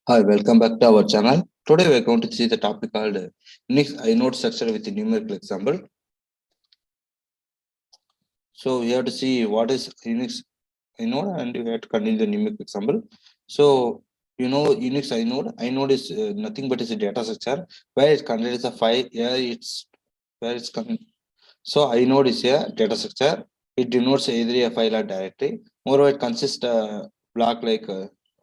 Hi, welcome back to our channel. Today we are going to see the topic called Unix Inode structure with a numerical example. So we have to see what is Unix Inode and we have to continue the numerical example. So you know Unix Inode is nothing but is a data structure where it contains a file. Yeah, it's where it's coming. So Inode is a data structure. It denotes either a file or directory. Moreover, it consists block like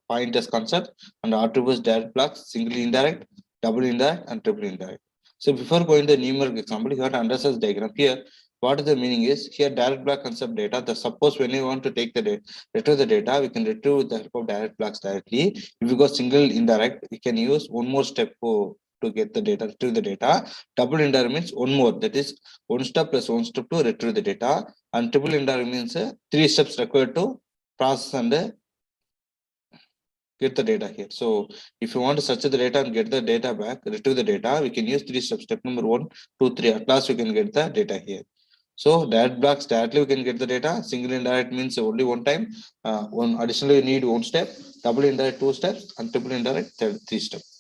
pointers concept and attributes direct blocks, single indirect, double indirect, and triple indirect. So before going to the numerical example, you have to understand this diagram here. What is the meaning is here direct block concept data. The suppose when you want to take the data, retrieve the data, we can retrieve with the help of direct blocks directly. If you go single indirect, we can use one more step to get the data, retrieve the data. Double indirect means one more, that is one step plus one step to retrieve the data, and triple indirect means three steps required to process and get the data here. So if you want to search the data and get the data back, retrieve the data, we can use three steps. Step number 1, 2, 3. At last we can get the data here. So direct blocks directly we can get the data. Single indirect means only one time. One additionally you need one step. Double indirect 2 steps, and triple indirect 3 steps.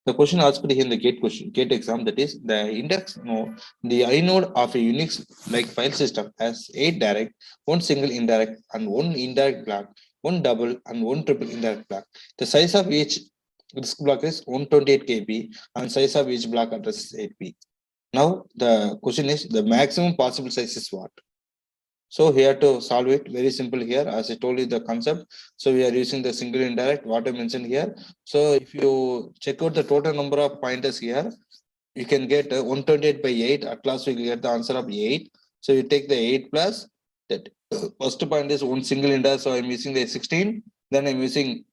The question asked here in the gate exam, that is the index node, the inode of a Unix like file system has 8 direct, 1 single indirect, and 1 indirect block, 1 double, and 1 triple indirect block. The size of each disk block is 128 KB, and size of each block address is 8B. Now the question is the maximum possible size is what? So here to solve it, very simple here, as I told you the concept. So we are using the single indirect, what I mentioned here. So if you check out the total number of pointers here, you can get 128 by 8. At last we will get the answer of 8. So you take the 8 plus that. First point is one single indirect, so I'm using the 16. Then I'm using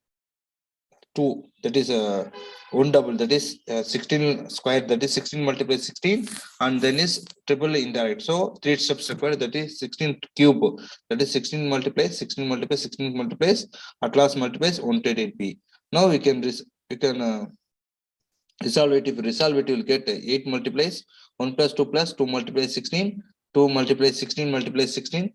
2, that is one double, that is 16 square, that is 16 multiplied 16, and then is triple indirect. So 3 steps required, that is 16 cube, that is 16 multiplies 16 multiplies 16 multiplies, at last multiplies 128b. Now we can resolve it. If you resolve it, you will get 8 multiplies 1 plus 2 plus 2 multiplies 16, 2 multiplies 16 multiplies 16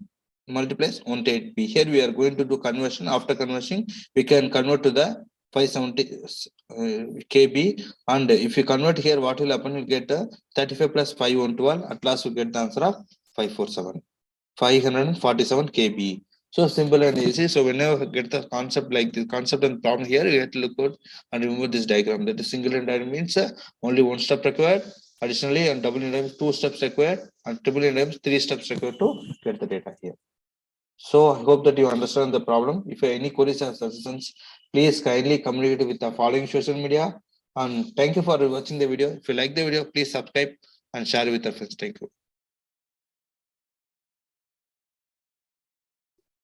multiplies 128b. Here we are going to do conversion. After conversion, we can convert to the 570 KB, and if you convert here, what will happen? You get 35 plus 5 112. At last, you get the answer of 547 KB. So simple and easy. So whenever you get the concept like this concept and problem here, you have to look out and remember this diagram. That is single indirect means only one step required. Additionally, and double indirect 2 steps required, and triple indirect 3 steps required to get the data here. So I hope that you understand the problem. If you have any queries or suggestions, please kindly communicate with the following social media. And thank you for watching the video. If you like the video, please subscribe and share with your friends. Thank you.